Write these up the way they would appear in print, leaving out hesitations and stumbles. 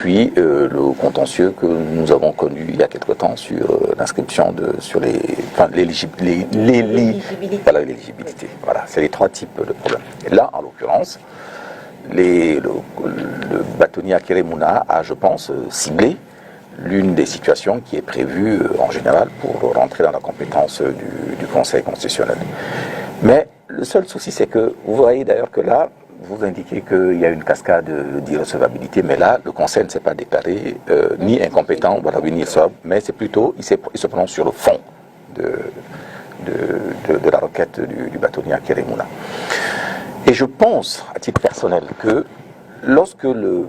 Puis le contentieux que nous avons connu il y a quelque temps sur l'inscription sur l'éligibilité. Voilà, c'est les trois types de problèmes. Et là, en l'occurrence, le bâtonnier Akere Mouna a, je pense, ciblé l'une des situations qui est prévue en général pour rentrer dans la compétence du Conseil constitutionnel. Mais le seul souci, c'est que vous voyez d'ailleurs que là, vous indiquez qu'il y a une cascade d'irrecevabilité, mais là, le Conseil ne s'est pas déclaré ni incompétent, voilà, ni irrecevable, mais c'est plutôt, il se prononce sur le fond de la requête du bâtonnier Akere Mouna. Et je pense, à titre personnel, que lorsque je ne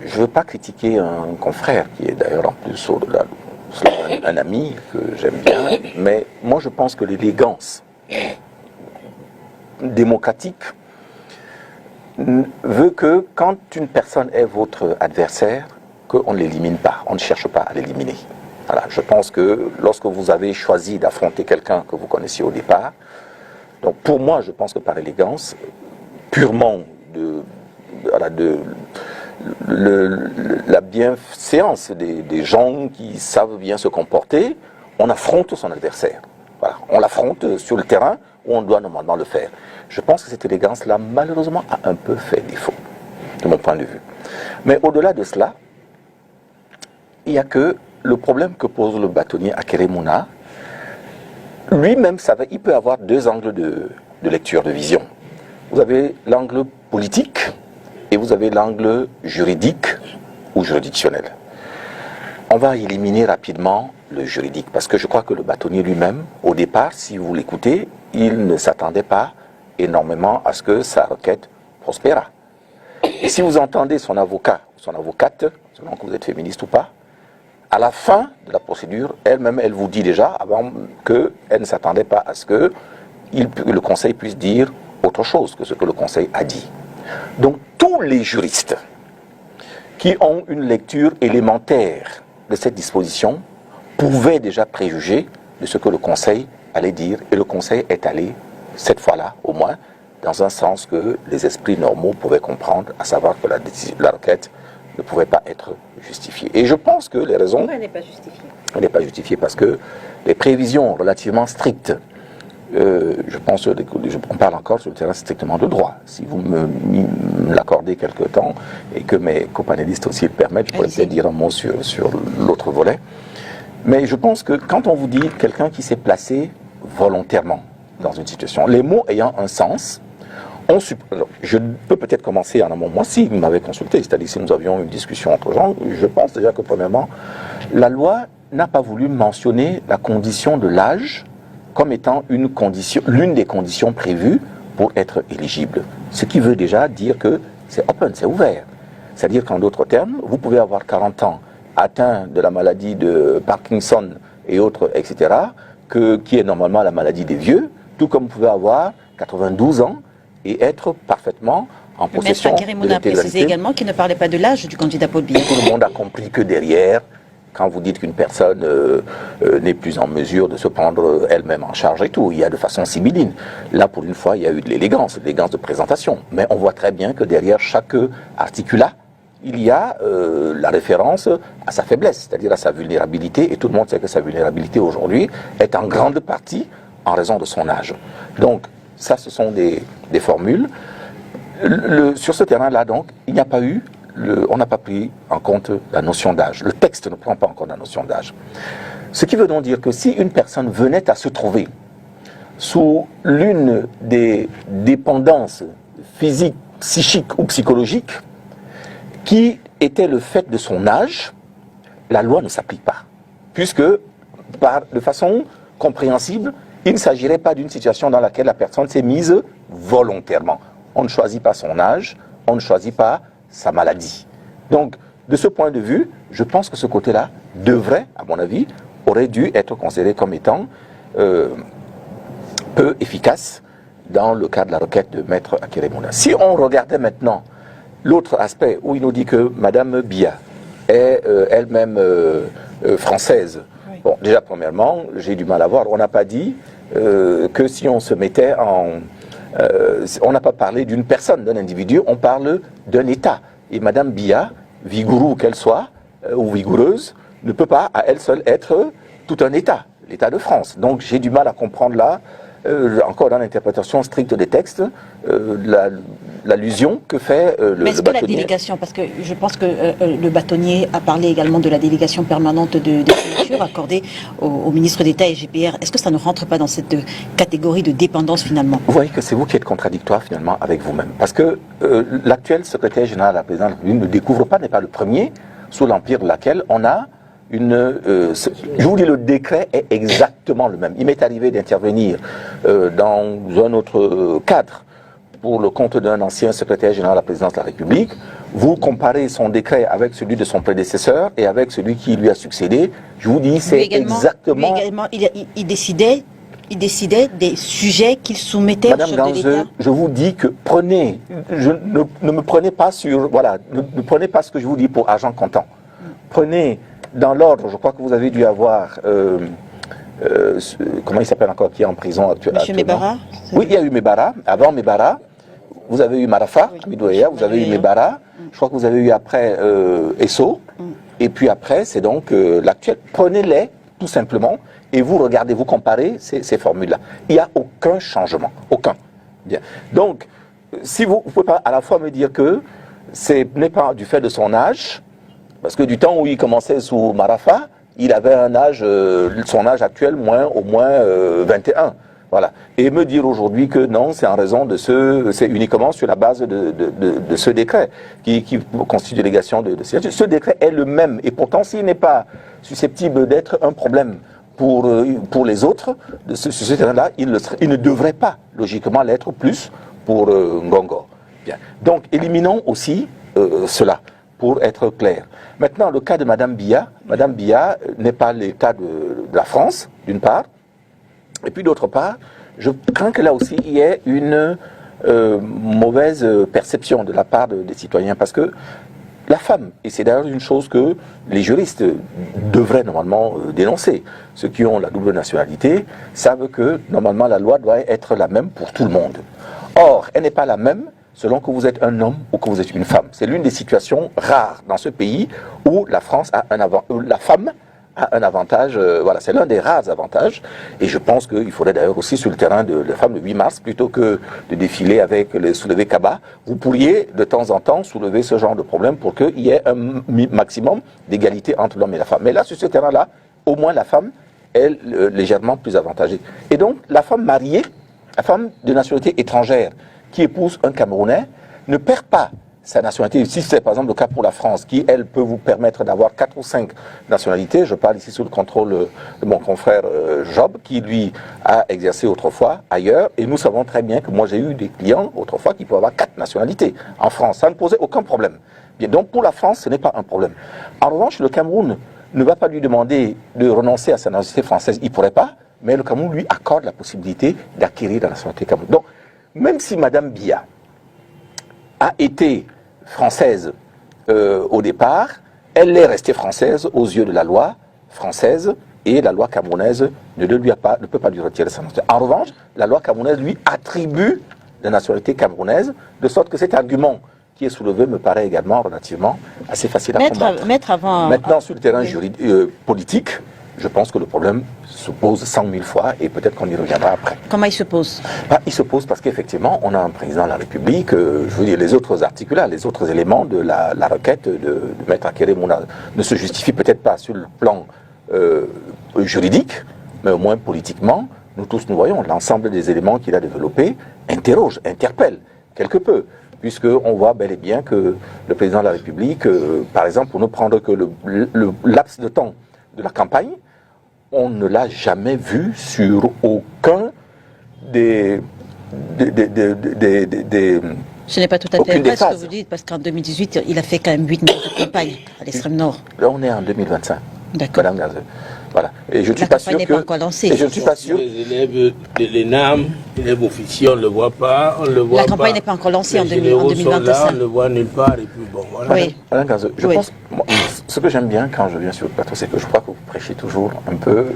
veux pas critiquer un confrère, qui est d'ailleurs en plus un ami que j'aime bien, mais moi je pense que l'élégance démocratique veut que quand une personne est votre adversaire, qu'on ne l'élimine pas, on ne cherche pas à l'éliminer. Voilà, je pense que lorsque vous avez choisi d'affronter quelqu'un que vous connaissiez au départ, donc pour moi, je pense que par élégance, purement la bienséance des gens qui savent bien se comporter, on affronte son adversaire. Voilà, on l'affronte sur le terrain où on doit normalement le faire. Je pense que cette élégance-là, malheureusement, a un peu fait défaut, de mon point de vue. Mais au-delà de cela, il n'y a que le problème que pose le bâtonnier Akere Mouna. Lui-même, il peut avoir deux angles de lecture, de vision. Vous avez l'angle politique et vous avez l'angle juridique ou juridictionnel. On va éliminer rapidement le juridique, parce que je crois que le bâtonnier lui-même, au départ, si vous l'écoutez, il ne s'attendait pas énormément à ce que sa requête prospérât. Et si vous entendez son avocat ou son avocate, selon que vous êtes féministe ou pas, à la fin de la procédure, elle-même, elle vous dit déjà, avant qu'elle ne s'attendait pas à ce que le Conseil puisse dire autre chose que ce que le Conseil a dit. Donc, tous les juristes qui ont une lecture élémentaire de cette disposition pouvaient déjà préjuger de ce que le Conseil allait dire, et le Conseil est allé, cette fois-là au moins, dans un sens que les esprits normaux pouvaient comprendre, à savoir que la requête ne pouvait pas être justifiée. Et je pense que les raisons... Pourquoi elle n'est pas justifiée ? Elle n'est pas justifiée parce que les prévisions relativement strictes, je pense, on parle encore sur le terrain strictement de droit. Si vous me l'accordez quelque temps, et que mes copanélistes aussi le permettent, je pourrais peut-être dire un mot sur l'autre volet. Mais je pense que quand on vous dit quelqu'un qui s'est placé volontairement dans une situation, les mots ayant un sens, je peux peut-être commencer en amont. Moi, si vous m'avez consulté, c'est-à-dire si nous avions une discussion entre gens, je pense déjà que premièrement, la loi n'a pas voulu mentionner la condition de l'âge comme étant l'une des conditions prévues pour être éligible. Ce qui veut déjà dire que c'est open, c'est ouvert. C'est-à-dire qu'en d'autres termes, vous pouvez avoir 40 ans, atteint de la maladie de Parkinson et autres, etc., qui est normalement la maladie des vieux, tout comme vous pouvez avoir 92 ans et être parfaitement en possession de l'intégralité. Maître Akere Mouna a précisé également qu'il ne parlait pas de l'âge du candidat Paul Biya. Tout le monde a compris que derrière, quand vous dites qu'une personne n'est plus en mesure de se prendre elle-même en charge et tout, il y a de façon sibylline. Là, pour une fois, il y a eu de l'élégance de présentation. Mais on voit très bien que derrière chaque articulat, il y a la référence à sa faiblesse, c'est-à-dire à sa vulnérabilité. Et tout le monde sait que sa vulnérabilité aujourd'hui est en grande partie en raison de son âge. Donc, ça, ce sont des formules. Sur ce terrain-là, donc, il n'y a pas eu... on n'a pas pris en compte la notion d'âge. Le texte ne prend pas en compte la notion d'âge. Ce qui veut donc dire que si une personne venait à se trouver sous l'une des dépendances physiques, psychiques ou psychologiques qui était le fait de son âge, la loi ne s'applique pas. Puisque, de façon compréhensible, il ne s'agirait pas d'une situation dans laquelle la personne s'est mise volontairement. On ne choisit pas son âge, on ne choisit pas sa maladie. Donc, de ce point de vue, je pense que ce côté-là devrait, à mon avis, aurait dû être considéré comme étant peu efficace dans le cas de la requête de Maître Akere Mouna. Si on regardait maintenant l'autre aspect, où il nous dit que Madame Biya est elle-même française. Oui. Bon, déjà, premièrement, j'ai du mal à voir. On n'a pas dit que si on se mettait on n'a pas parlé d'une personne, d'un individu, on parle d'un État. Et Madame Biya vigoureux qu'elle soit, ou vigoureuse, ne peut pas à elle seule être tout un État, l'État de France. Donc j'ai du mal à comprendre là, encore dans l'interprétation stricte des textes, l'allusion que fait Mais est-ce le que la bâtonnier. délégation, parce que je pense que le bâtonnier a parlé également de la délégation permanente de signature accordée au ministre d'État et GPR, est-ce que ça ne rentre pas dans cette catégorie de dépendance finalement? Vous voyez que c'est vous qui êtes contradictoire finalement avec vous-même. Parce que l'actuel secrétaire général de la présidence de la République ne découvre pas, n'est pas le premier, sous l'empire de laquelle on a je vous dis, le décret est exactement le même. Il m'est arrivé d'intervenir dans un autre cadre pour le compte d'un ancien secrétaire général de la présidence de la République. Vous comparez son décret avec celui de son prédécesseur et avec celui qui lui a succédé. Je vous dis, c'est exactement... Lui également, il décidait des sujets qu'il soumettait Madame au chef de l'État. je vous dis que ne me prenez pas sur... Voilà, ne prenez pas ce que je vous dis pour argent comptant. Prenez... Dans l'ordre, je crois que vous avez dû avoir, comment il s'appelle encore, qui est en prison actuellement? Monsieur Mebara? Oui, il y a eu Mebara. Avant Mebara, vous avez eu Marafa, Midouaya, vous avez eu Mebara. Je crois que vous avez eu après Esso. Et puis après, c'est donc l'actuel. Prenez-les, tout simplement, et vous regardez, vous comparez ces formules-là. Il n'y a aucun changement. Aucun. Bien. Donc, si vous ne pouvez pas à la fois me dire que ce n'est pas du fait de son âge, parce que du temps où il commençait sous Marafa, il avait un âge, son âge actuel, au moins 21. Voilà. Et me dire aujourd'hui que non, c'est en raison de c'est uniquement sur la base de ce décret qui constitue délégation de signature. Ce décret est le même. Et pourtant, s'il n'est pas susceptible d'être un problème pour les autres, sur ce terrain-là, il ne devrait pas, logiquement, l'être plus pour Ngongor. Bien. Donc, éliminons aussi cela, pour être clair. Maintenant, le cas de Madame Biya n'est pas le cas de la France, d'une part, et puis d'autre part, je crains que là aussi il y ait une mauvaise perception de la part des citoyens, parce que la femme, et c'est d'ailleurs une chose que les juristes devraient normalement dénoncer, ceux qui ont la double nationalité savent que normalement la loi doit être la même pour tout le monde. Or, elle n'est pas la même selon que vous êtes un homme ou que vous êtes une femme. C'est l'une des situations rares dans ce pays où la femme a un avantage, voilà, c'est l'un des rares avantages, et je pense qu'il faudrait d'ailleurs aussi sur le terrain de la femme le 8 mars, plutôt que de défiler avec les soulevés Kaba, vous pourriez de temps en temps soulever ce genre de problème pour qu'il y ait un maximum d'égalité entre l'homme et la femme. Mais là, sur ce terrain-là, au moins la femme est légèrement plus avantagée. Et donc, la femme mariée, la femme de nationalité étrangère, qui épouse un Camerounais, ne perd pas sa nationalité. Si c'est par exemple le cas pour la France, qui elle peut vous permettre d'avoir 4 ou 5 nationalités, je parle ici sous le contrôle de mon confrère Job, qui lui a exercé autrefois ailleurs, et nous savons très bien que moi j'ai eu des clients autrefois qui peuvent avoir 4 nationalités en France, ça ne posait aucun problème. Bien, donc pour la France, ce n'est pas un problème. En revanche, le Cameroun ne va pas lui demander de renoncer à sa nationalité française, il ne pourrait pas, mais le Cameroun lui accorde la possibilité d'acquérir la nationalité camerounaise. Donc, même si Madame Biya a été française au départ, elle est restée française aux yeux de la loi française, et la loi camerounaise ne peut pas lui retirer sa nationalité. En revanche, la loi camerounaise lui attribue la nationalité camerounaise, de sorte que cet argument qui est soulevé me paraît également relativement assez facile à combattre. Maintenant, sur le terrain politique, je pense que le problème se pose 100 000 fois, et peut-être qu'on y reviendra après. Comment il se pose? Il se pose parce qu'effectivement, on a un président de la République, je veux dire, les autres articles là, les autres éléments de la requête de Maître Akeré Mouna ne se justifient peut-être pas sur le plan juridique, mais au moins politiquement, nous tous nous voyons, l'ensemble des éléments qu'il a développés interpellent quelque peu, puisqu'on voit bel et bien que le président de la République, par exemple, pour ne prendre que le laps de temps de la campagne, on ne l'a jamais vu sur aucun des Ce n'est pas tout à fait vrai ce que vous dites, parce qu'en 2018, il a fait quand même 8 mois de campagne à l'extrême nord. Là, on est en 2025. D'accord. Madame Gazeux. Voilà. Et je ne suis La pas sûr campagne n'est pas encore lancée. Et je ne suis pas sûr. Les élèves de l'ENAM, les élèves officiers, on ne le voit pas. La campagne n'est pas encore lancée en 2025. Là, on ne le voit nulle part. Et puis bon, voilà. Oui. Madame Gazeux, je pense, ce que j'aime bien quand je viens sur le plateau, c'est que je crois que vous prêchez toujours un peu,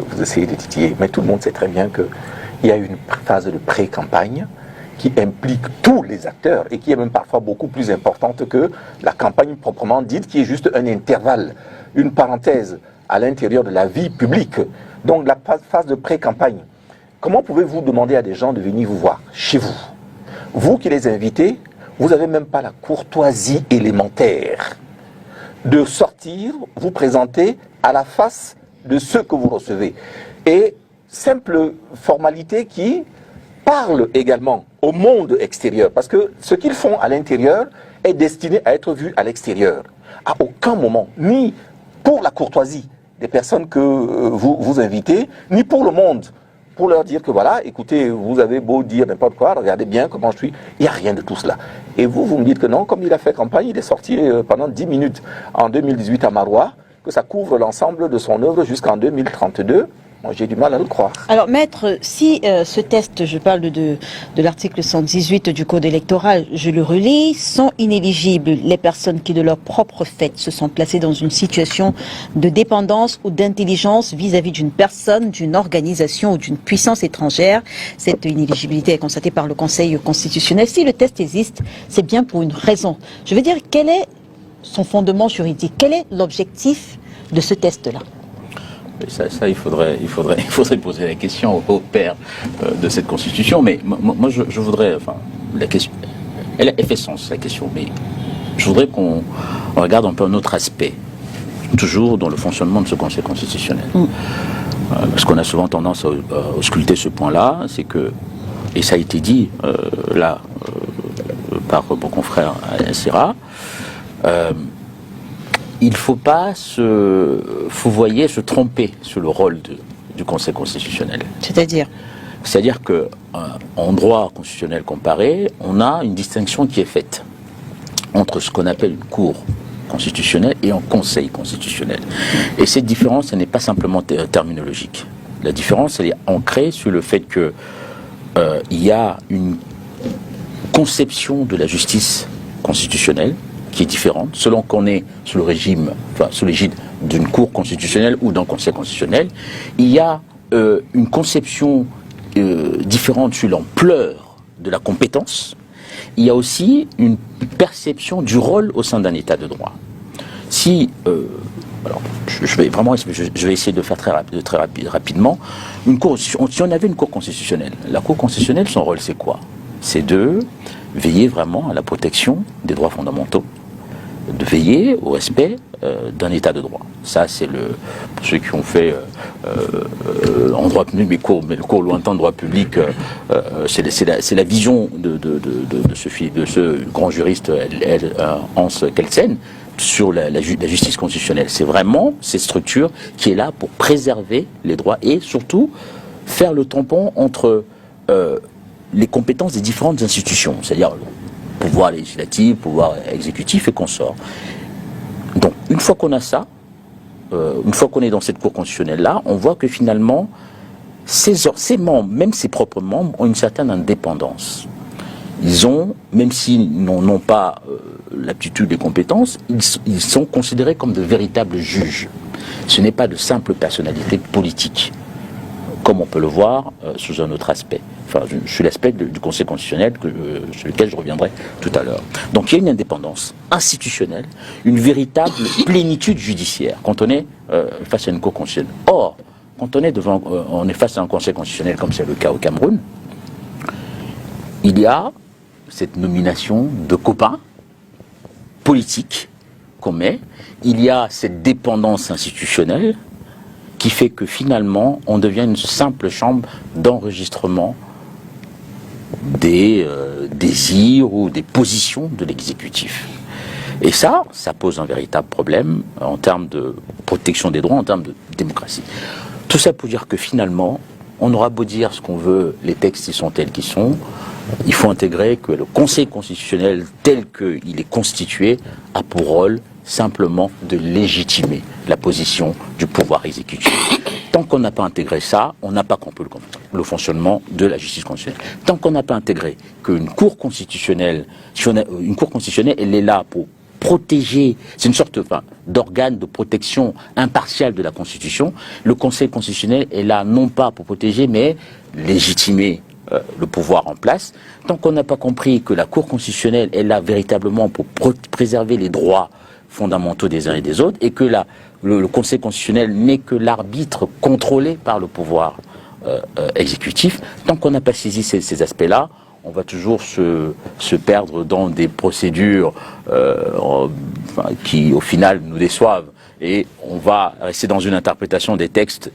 vous essayez de titiller, mais tout le monde sait très bien qu'il y a une phase de pré-campagne qui implique tous les acteurs et qui est même parfois parfois beaucoup plus importante que la campagne proprement dite, qui est juste un intervalle, une parenthèse à l'intérieur de la vie publique. Donc la phase de pré-campagne. Comment pouvez-vous demander à des gens de venir vous voir chez vous? Vous qui les invitez, vous n'avez même pas la courtoisie élémentaire de sortir, vous présenter à la face de ceux que vous recevez. Et simple formalité qui parle également au monde extérieur, parce que ce qu'ils font à l'intérieur est destiné à être vu à l'extérieur. À aucun moment, ni pour la courtoisie des personnes que vous invitez, ni pour le monde, pour leur dire que voilà, écoutez, vous avez beau dire n'importe quoi, regardez bien comment je suis, il n'y a rien de tout cela. Et vous me dites que non, comme il a fait campagne, il est sorti pendant 10 minutes en 2018 à Marois, que ça couvre l'ensemble de son œuvre jusqu'en 2032. Moi, j'ai du mal à le croire. Alors, maître, si ce test, je parle de l'article 118 du Code électoral, je le relis, sont inéligibles les personnes qui, de leur propre fait, se sont placées dans une situation de dépendance ou d'intelligence vis-à-vis d'une personne, d'une organisation ou d'une puissance étrangère. Cette inéligibilité est constatée par le Conseil constitutionnel. Si le test existe, c'est bien pour une raison. Je veux dire, quel est son fondement juridique? Quel est l'objectif de ce test-là? Ça, il faudrait poser la question au père de cette Constitution. Mais moi, je voudrais, enfin, la question, elle fait sens, la question, mais je voudrais qu'on regarde un peu un autre aspect, toujours dans le fonctionnement de ce Conseil constitutionnel. Parce qu'on a souvent tendance à ausculter ce point-là, c'est que, et ça a été dit par mon confrère Serra, il ne faut pas se tromper sur le rôle du Conseil constitutionnel. C'est-à-dire que en droit constitutionnel comparé, on a une distinction qui est faite entre ce qu'on appelle une cour constitutionnelle et un conseil constitutionnel. Et cette différence, elle n'est pas simplement terminologique. La différence, elle est ancrée sur le fait que il y a une conception de la justice constitutionnelle qui est différente, selon qu'on est sous le régime, sous l'égide d'une cour constitutionnelle ou d'un conseil constitutionnel. Il y a une conception différente sur l'ampleur de la compétence. Il y a aussi une perception du rôle au sein d'un état de droit. Alors, je vais essayer de faire très rapidement. Si on avait une cour constitutionnelle, la cour constitutionnelle, son rôle, c'est quoi? C'est de veiller vraiment à la protection des droits fondamentaux, de veiller au respect d'un état de droit. Ça, c'est pour ceux qui ont fait en droit public, mais le cours lointain de droit public, c'est la vision de ce grand juriste Hans Kelsen sur la justice constitutionnelle. C'est vraiment cette structure qui est là pour préserver les droits et surtout faire le tampon entre les compétences des différentes institutions, c'est-à-dire le pouvoir législatif, le pouvoir exécutif et consorts. Donc, une fois qu'on a ça, une fois qu'on est dans cette cour constitutionnelle-là, on voit que finalement, ces membres, même ses propres membres, ont une certaine indépendance. Ils ont, même s'ils n'ont pas l'aptitude et les compétences, ils sont considérés comme de véritables juges. Ce n'est pas de simples personnalités politiques, comme on peut le voir sous un autre aspect. Enfin, sur l'aspect du Conseil constitutionnel sur lequel je reviendrai tout à l'heure. Donc il y a une indépendance institutionnelle, une véritable plénitude judiciaire quand on est face à une cour constitutionnelle. Or, quand on est face à un Conseil constitutionnel comme c'est le cas au Cameroun, il y a cette nomination de copains politiques qu'on met, il y a cette dépendance institutionnelle qui fait que finalement on devient une simple chambre d'enregistrement des désirs ou des positions de l'exécutif. Et ça pose un véritable problème en termes de protection des droits, en termes de démocratie. Tout ça pour dire que finalement, on aura beau dire ce qu'on veut, les textes ils sont tels qu'ils sont, il faut intégrer que le Conseil constitutionnel tel qu'il est constitué a pour rôle simplement de légitimer la position du pouvoir exécutif. Tant qu'on n'a pas intégré ça, on n'a pas compris le fonctionnement de la justice constitutionnelle. Tant qu'on n'a pas intégré qu'une cour constitutionnelle, elle est là pour protéger, c'est une sorte d'organe de protection impartiale de la Constitution. Le Conseil constitutionnel est là non pas pour protéger, mais légitimer le pouvoir en place, tant qu'on n'a pas compris que la Cour constitutionnelle est là véritablement pour préserver les droits fondamentaux des uns et des autres, et que le Conseil constitutionnel n'est que l'arbitre contrôlé par le pouvoir exécutif, tant qu'on n'a pas saisi ces aspects-là, on va toujours se perdre dans des procédures qui, au final, nous déçoivent. Et on va rester dans une interprétation des textes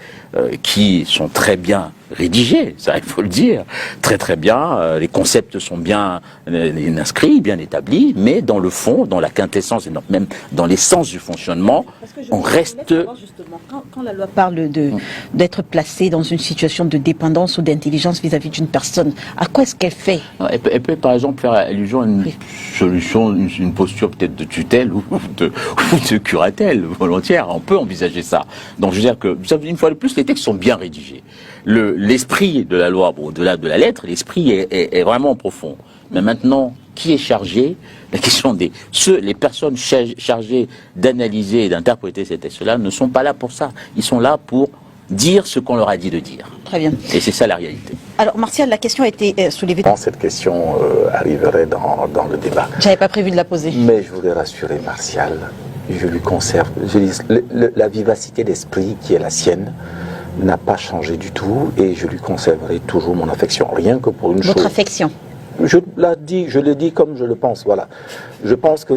qui sont très bien rédigés, ça il faut le dire, très très bien. Les concepts sont bien inscrits, bien établis, mais dans le fond, dans la quintessence et même dans l'essence du fonctionnement, on reste... Justement, quand la loi parle d'être placé dans une situation de dépendance ou d'intelligence vis-à-vis d'une personne, à quoi est-ce qu'elle fait? Elle peut par exemple faire allusion à une solution, une posture peut-être de tutelle ou de curatelle volontaire. On peut envisager ça. Donc je veux dire que, une fois de plus, les textes sont bien rédigés. L'esprit de la loi, au-delà de la lettre, l'esprit est vraiment profond. Mais maintenant, qui est chargé? La question les personnes chargées d'analyser et d'interpréter ces textes-là ne sont pas là pour ça. Ils sont là pour dire ce qu'on leur a dit de dire. Très bien. Et c'est ça la réalité. Alors, Martial, la question a été soulevée. Cette question arriverait dans le débat. J'avais pas prévu de la poser. Mais je voudrais rassurer Martial. Je lui conserve. La vivacité d'esprit qui est la sienne n'a pas changé du tout, et je lui conserverai toujours mon affection. Rien que pour une chose. Votre affection. Je le dis comme je le pense. Voilà. Je pense que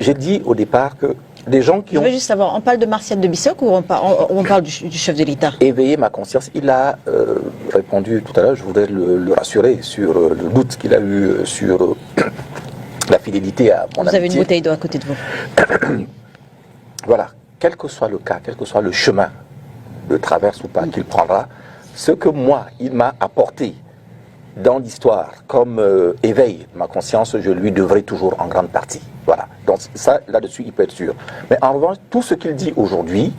j'ai dit au départ que des gens qui Je veux juste savoir, on parle de Martial de Bissoc ou on parle du chef de l'État? Éveiller ma conscience. Il a répondu tout à l'heure. Je voudrais le rassurer sur le doute qu'il a eu sur la fidélité à mon amitié. Vous avez une bouteille d'eau à côté de vous. Voilà. Quel que soit le cas, quel que soit le chemin de traverse ou pas qu'il prendra, ce que moi, il m'a apporté dans l'histoire comme éveil de ma conscience, je lui devrai toujours en grande partie. Voilà. Donc ça, là-dessus, il peut être sûr. Mais en revanche, tout ce qu'il dit aujourd'hui,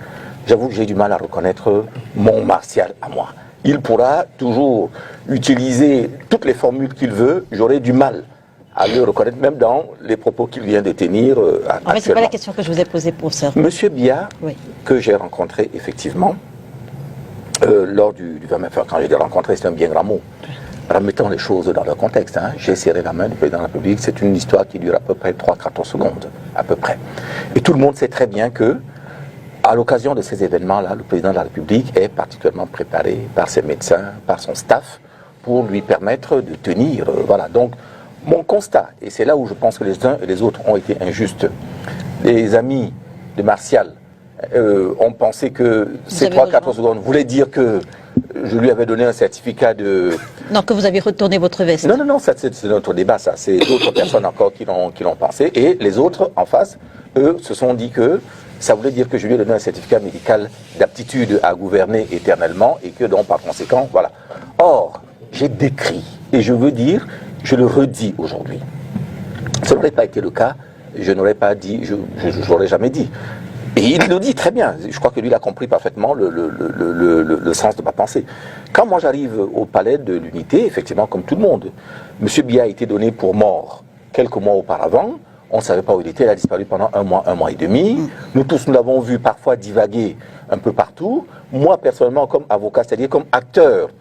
j'avoue que j'ai du mal à reconnaître mon Martial à moi. Il pourra toujours utiliser toutes les formules qu'il veut, j'aurai du mal à le reconnaître, même dans les propos qu'il vient de tenir actuellement. En fait, c'est pas la question que je vous ai posée pour ça. Monsieur Biya, oui, que j'ai rencontré effectivement, lors du 20 mai, quand je l'ai rencontré, c'est un bien grand mot. Remettons les choses dans leur contexte. Hein. J'ai serré la main du président de la République. C'est une histoire qui dure à peu près 3-4 secondes, à peu près. Et tout le monde sait très bien que, à l'occasion de ces événements-là, le président de la République est particulièrement préparé par ses médecins, par son staff, pour lui permettre de tenir. Voilà. Donc, mon constat, et c'est là où je pense que les uns et les autres ont été injustes, les amis de Martial ont pensé que ces 3-4 secondes voulaient dire que je lui avais donné un certificat de... Non, que vous avez retourné votre veste. Non, c'est notre débat, ça. C'est d'autres personnes encore qui l'ont pensé. Et les autres, en face, eux, se sont dit que ça voulait dire que je lui ai donné un certificat médical d'aptitude à gouverner éternellement et que donc, par conséquent, voilà. Or, j'ai décrit, et je veux dire, je le redis aujourd'hui. Ça n'aurait pas été le cas, je n'aurais pas dit, je l'aurais jamais dit. Et il le dit très bien. Je crois que lui, il a compris parfaitement le sens de ma pensée. Quand moi j'arrive au palais de l'Unité, effectivement, comme tout le monde, M. Biya a été donné pour mort quelques mois auparavant. On ne savait pas où il était. Il a disparu pendant un mois et demi. Nous tous, nous l'avons vu parfois divaguer un peu partout. Moi, personnellement, comme avocat, c'est-à-dire comme acteur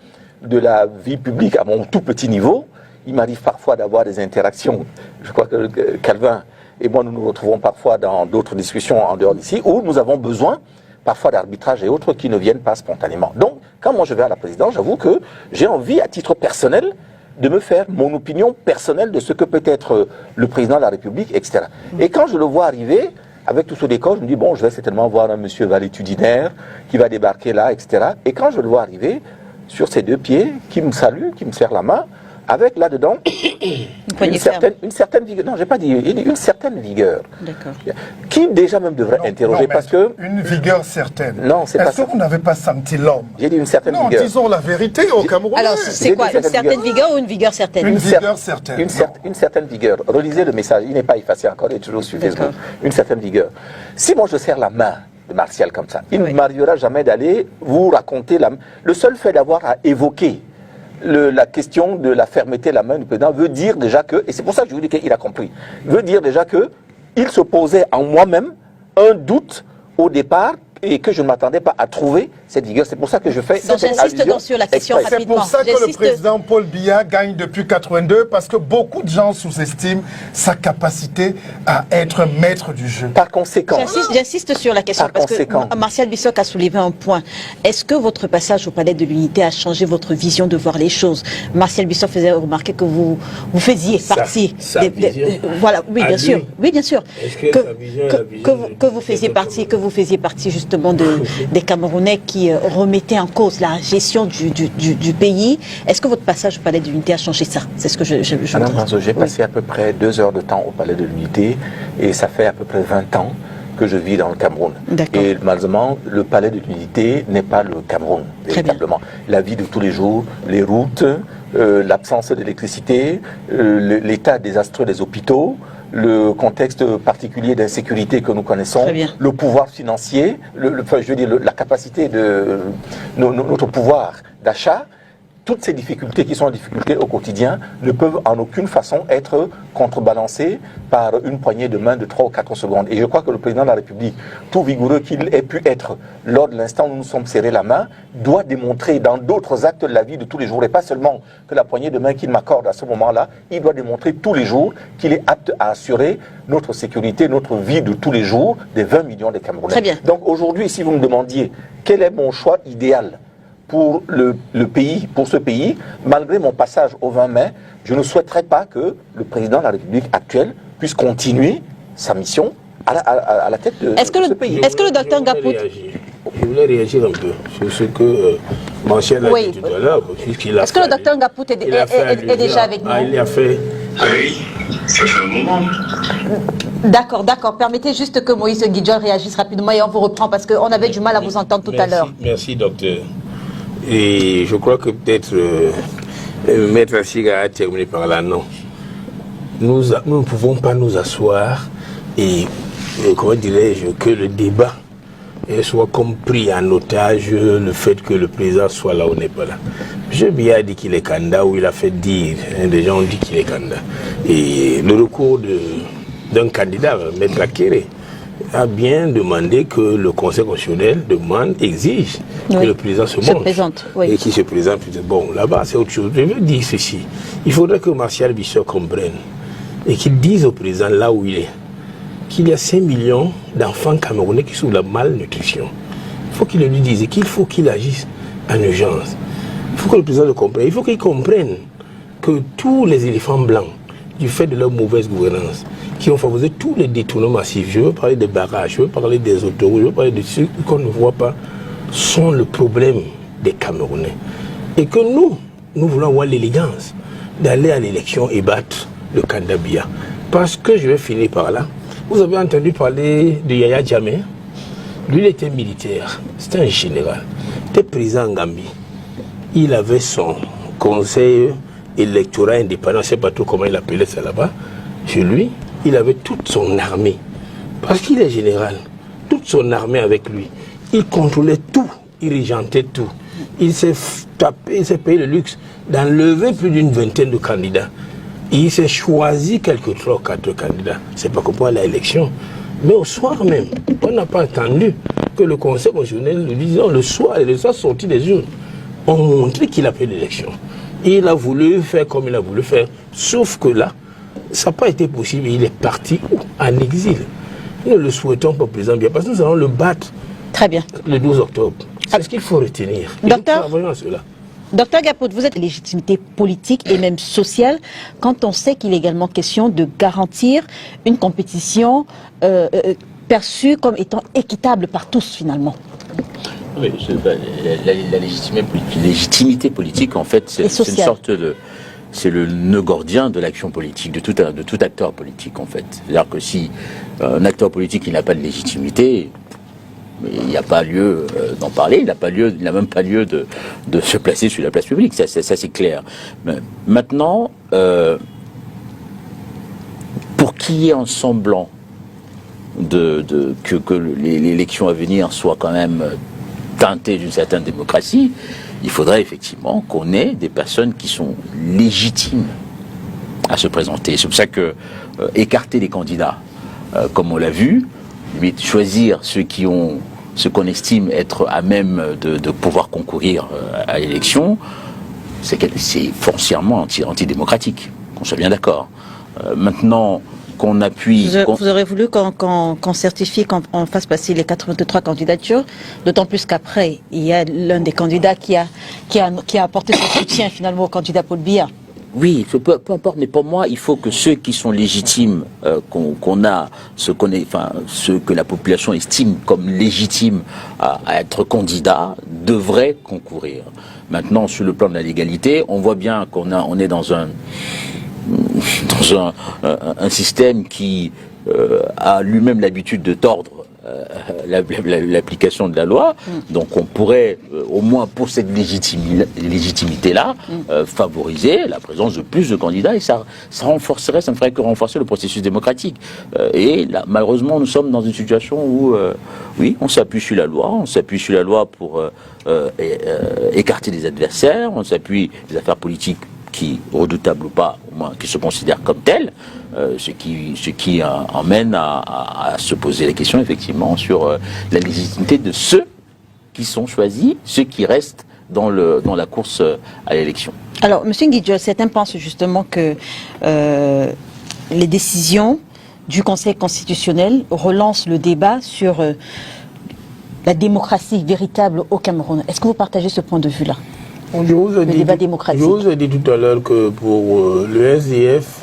de la vie publique à mon tout petit niveau, il m'arrive parfois d'avoir des interactions. Je crois que Calvin et moi, nous nous retrouvons parfois dans d'autres discussions en dehors d'ici, où nous avons besoin parfois d'arbitrage et autres qui ne viennent pas spontanément. Donc, quand moi je vais à la présidence, j'avoue que j'ai envie, à titre personnel, de me faire mon opinion personnelle de ce que peut être le président de la République, etc. Et quand je le vois arriver, avec tout ce décor, je me dis, bon, je vais certainement voir un monsieur valétudinaire qui va débarquer là, etc. Et quand je le vois arriver, sur ses deux pieds, qui me salue, qui me serre la main, avec là-dedans une certaine vigueur. Non, j'ai pas dit, une certaine vigueur. D'accord. Qui déjà même devrait interroger parce que... Une vigueur certaine. Non, c'est pas ça. Est-ce que vous n'avez pas senti l'homme? J'ai dit une certaine non, vigueur. disons la vérité au Cameroun. Alors, c'est quoi? Une certaine vigueur ou une vigueur certaine? Une vigueur certaine. Une certaine vigueur. Relisez le message, il n'est pas effacé encore, il est toujours sur Facebook. Une certaine vigueur. Si moi je serre la main de Martial comme ça, il ne m'arrivera jamais d'aller vous raconter la... Le seul fait d'avoir à évoquer la question de la fermeté de la main du président veut dire déjà que, et c'est pour ça que je vous dis qu'il a compris, veut dire déjà que il se posait en moi-même un doute au départ et que je ne m'attendais pas à trouver cette vigueur. C'est pour ça que je fais Donc cette j'insiste allusion donc sur la question express. C'est pour ça que le président Paul Biya gagne depuis 82, parce que beaucoup de gens sous-estiment sa capacité à être maître du jeu. Par conséquent, J'insiste sur la question Par parce conséquent. que Martial Bissok a soulevé un point. Est-ce que votre passage au Palais de l'Unité a changé votre vision de voir les choses? Martial Bissok faisait remarquer que vous faisiez partie sa vision voilà, oui, à bien lui. sûr. Oui, bien sûr. Est-ce que sa vision est la vision que vous faisiez partie justement des Camerounais qui remettaient en cause la gestion du pays. Est-ce que votre passage au Palais de l'Unité a changé ça? C'est ce que je Madame voudrais. Ranzo, j'ai passé à peu près 2 heures de temps au Palais de l'Unité et ça fait à peu près 20 ans que je vis dans le Cameroun. D'accord. Et malheureusement, le Palais de l'Unité n'est pas le Cameroun, véritablement. La vie de tous les jours, les routes, l'absence d'électricité, l'état désastreux des hôpitaux, le contexte particulier d'insécurité que nous connaissons, Très bien. le pouvoir financier, enfin, je veux dire, la capacité de notre pouvoir d'achat. Toutes ces difficultés qui sont difficultés au quotidien ne peuvent en aucune façon être contrebalancées par une poignée de main de 3 ou 4 secondes. Et je crois que le président de la République, tout vigoureux qu'il ait pu être lors de l'instant où nous nous sommes serrés la main, doit démontrer dans d'autres actes de la vie de tous les jours, et pas seulement que la poignée de main qu'il m'accorde à ce moment-là, il doit démontrer tous les jours qu'il est apte à assurer notre sécurité, notre vie de tous les jours des 20 millions de Camerounais. Très bien. Donc aujourd'hui, si vous me demandiez quel est mon choix idéal pour le pays, pour ce pays, malgré mon passage au 20 mai, je ne souhaiterais pas que le président de la République actuelle puisse continuer sa mission à la tête de ce pays. Est-ce que le docteur Gapout... Je voulais réagir un peu sur ce que Martial a Oui. dit tout à l'heure. Est-ce que le docteur Gapout est déjà avec nous? Il a fait... Oui, ça fait un moment. D'accord. Permettez juste que Moïse Guidjol réagisse rapidement et on vous reprend parce qu'on avait du mal à vous entendre tout à l'heure. Merci, docteur. Et je crois que peut-être Maître Asiga a terminé par là. Non. Nous ne pouvons pas nous asseoir et comment dirais-je, que le débat soit compris en otage le fait que le président soit là ou n'est pas là. M. Biya a dit qu'il est candidat, ou il a fait dire, des gens ont dit qu'il est candidat. Et le recours d'un candidat, Maître Akere, a bien demandé que le Conseil constitutionnel exige que le président se montre et qu'il se présente. Bon, là-bas, c'est autre chose. Je veux dire ceci. Il faudrait que Martial Bissok comprenne et qu'il dise au président, là où il est, qu'il y a 5 millions d'enfants camerounais qui souffrent de la malnutrition. Il faut qu'il le lui dise et qu'il faut qu'il agisse en urgence. Il faut que le président le comprenne. Il faut qu'il comprenne que tous les éléphants blancs, du fait de leur mauvaise gouvernance, qui ont favorisé tous les détournements massifs, je veux parler des barrages, je veux parler des autoroutes, je veux parler de ceux qu'on ne voit pas, sont le problème des Camerounais. Et que nous voulons avoir l'élégance d'aller à l'élection et battre le candidat Biya. Parce que je vais finir par là. Vous avez entendu parler de Yaya Jammeh. Lui, il était militaire, c'était un général. Il était président en Gambie. Il avait son conseil électoral indépendant, je ne sais pas trop comment il appelait ça là-bas. Chez lui, il avait toute son armée. Parce qu'il est général. Toute son armée avec lui. Il contrôlait tout. Il régentait tout. Il s'est tapé, il s'est payé le luxe d'enlever plus d'une vingtaine de candidats. Et il s'est choisi quelques 3 ou 4 candidats. C'est pas pour la élection. Mais au soir même, on n'a pas attendu que le Conseil constitutionnel le dise. Le soir, les résultats sortis des urnes ont montré qu'il a fait l'élection. Il a voulu faire comme il a voulu faire. Sauf que là, ça n'a pas été possible. Il est parti en exil. Nous ne le souhaitons pas, président Biya, parce que nous allons le battre. Très bien. Le 12 octobre. C'est ce qu'il faut retenir. Docteur, nous travaillons à cela. Docteur Gapout, vous êtes de légitimité politique et même sociale quand on sait qu'il est également question de garantir une compétition perçue comme étant équitable par tous finalement. Oui, la légitimité politique, en fait, c'est une sorte de... C'est le nœud gordien de l'action politique, de tout acteur politique, en fait. C'est-à-dire que si un acteur politique il n'a pas de légitimité, il n'y a pas lieu d'en parler, il n'a même pas lieu de se placer sur la place publique, ça c'est clair. Mais maintenant, pour qu'il y ait un semblant que l'élection à venir soit quand même teintée d'une certaine démocratie, il faudrait effectivement qu'on ait des personnes qui sont légitimes à se présenter. C'est pour ça que écarter les candidats, comme on l'a vu, choisir ceux qui ont ce qu'on estime être à même de pouvoir concourir à l'élection, c'est foncièrement antidémocratique, qu'on soit bien d'accord. Maintenant, qu'on appuie... Vous aurez voulu qu'on certifie, qu'on fasse passer les 83 candidatures, d'autant plus qu'après, il y a l'un des candidats qui a apporté son soutien finalement au candidat Paul Biya. Oui, peu importe, mais pour moi, il faut que ceux qui sont légitimes, ceux que la population estime comme légitimes à être candidats, devraient concourir. Maintenant, sur le plan de la légalité, on voit bien on est dans un système qui a lui-même l'habitude de tordre l'application de la loi. Donc on pourrait, au moins pour cette légitimité-là, favoriser la présence de plus de candidats, et ça ne ferait que renforcer le processus démocratique. Et là, malheureusement, nous sommes dans une situation où, oui, on s'appuie sur la loi, pour écarter les adversaires, on s'appuie les affaires politiques qui, redoutables ou pas, au moins, qui se considèrent comme telles, ce qui emmène à se poser la question, effectivement, sur la légitimité de ceux qui sont choisis, ceux qui restent dans la course à l'élection. Alors, M. Nguidjo, certains pensent justement que les décisions du Conseil constitutionnel relancent le débat sur la démocratie véritable au Cameroun. Est-ce que vous partagez ce point de vue-là ? Je vous ai dit tout à l'heure que pour le SDF,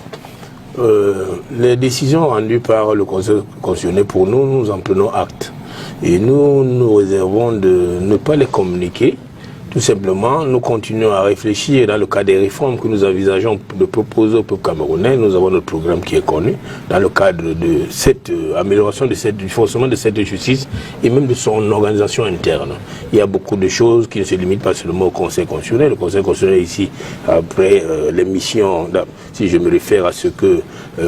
les décisions rendues par le Conseil constitutionnel, pour nous, nous en prenons acte. Et nous réservons de ne pas les communiquer. Tout simplement, nous continuons à réfléchir dans le cadre des réformes que nous envisageons de proposer au peuple camerounais. Nous avons notre programme qui est connu dans le cadre de cette amélioration du fonctionnement de cette justice et même de son organisation interne. Il y a beaucoup de choses qui ne se limitent pas seulement au Conseil constitutionnel. Le Conseil constitutionnel ici, après les missions, si je me réfère à ce que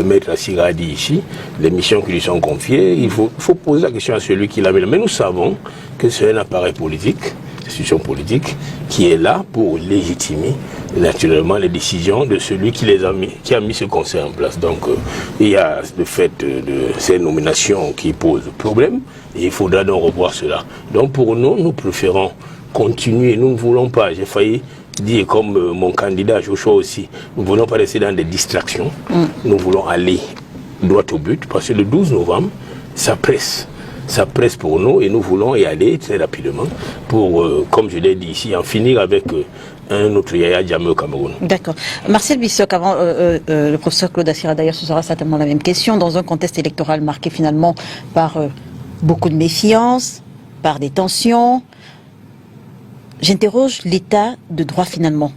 Maître Assira a dit ici, les missions qui lui sont confiées, il faut poser la question à celui qui l'amène. Mais nous savons que c'est un appareil politique, institution politique, qui est là pour légitimer naturellement les décisions de celui qui a mis ce conseil en place. Donc il y a le fait de ces nominations qui posent problème, et il faudra donc revoir cela. Donc pour nous, nous préférons continuer, nous ne voulons pas, j'ai failli dire comme mon candidat Joshua aussi, nous ne voulons pas rester dans des distractions, nous voulons aller droit au but, parce que le 12 novembre, ça presse pour nous, et nous voulons y aller très rapidement pour, comme je l'ai dit ici, en finir avec un autre Yaya Jammeh au Cameroun. D'accord. Marcel Bissok, avant le professeur Claude Assira, d'ailleurs, ce sera certainement la même question. Dans un contexte électoral marqué finalement par beaucoup de méfiance, par des tensions, j'interroge l'état de droit finalement.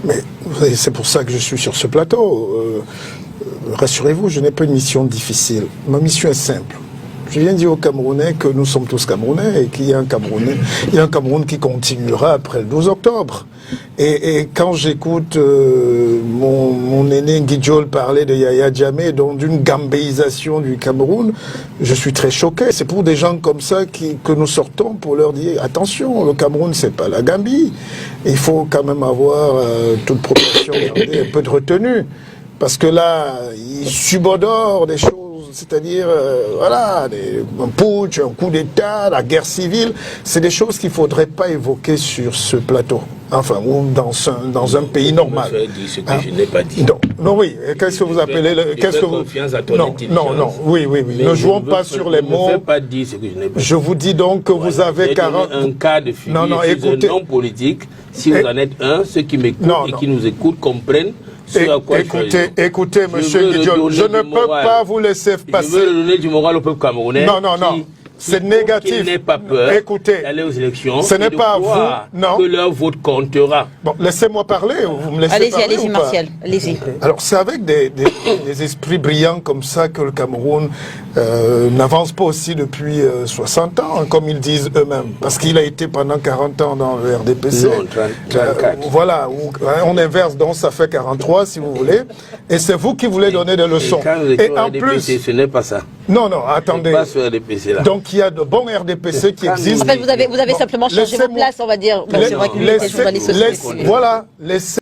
Mais c'est pour ça que je suis sur ce plateau. Rassurez-vous, je n'ai pas une mission difficile. Ma mission est simple. Je viens dire aux Camerounais que nous sommes tous Camerounais et qu'il y a un Cameroun qui continuera après le 12 octobre. Et quand j'écoute mon aîné Nguidjo parler de Yaya Jammeh, donc d'une gambéisation du Cameroun, je suis très choqué. C'est pour des gens comme ça que nous sortons pour leur dire attention, le Cameroun c'est pas la Gambie. Il faut quand même avoir toute proportion gardée, un peu de retenue. Parce que là, il subodore des choses, c'est-à-dire, voilà, un putsch, un coup d'État, la guerre civile, c'est des choses qu'il ne faudrait pas évoquer sur ce plateau. Enfin, ou dans un pays normal. Vous avez dit ce que je n'ai pas dit. Non, oui, qu'est-ce que vous appelez... Qu'est-ce que vous... confiance à ton non, oui. Ne jouons pas sur les mots. Je ne veux pas dire ce que je n'ai pas dit. Je vous dis donc que vous avez 40... un cas de figure, écoutez... un homme politique. Si vous en êtes un, ceux qui m'écoutent et qui nous écoutent comprennent. Écoutez, monsieur Nguidjo, je ne peux pas vous laisser passer. Je veux donner du moral au peuple camerounais. Non. C'est négatif. Qu'il n'ait pas peur d'aller aux élections. Ce n'est pas à vous, non. Que leur vote comptera. Bon, laissez-moi parler. Vous me laissez parler. Allez-y, Martial. Allez-y. Alors, c'est avec des esprits brillants comme ça que le Cameroun n'avance pas aussi depuis 60 ans, comme ils disent eux-mêmes. Parce qu'il a été pendant 40 ans dans le RDPC. Non, 34. Voilà, on inverse, donc ça fait 43 si vous voulez. Et c'est vous qui voulez donner des leçons. Et en plus, ce n'est pas ça. Non, attendez. Pas ce RDPC là. Donc il y a de bons RDPC qui existent. En fait, vous avez simplement changé vos places, on va dire. Bon, c'est vrai que voilà, laissez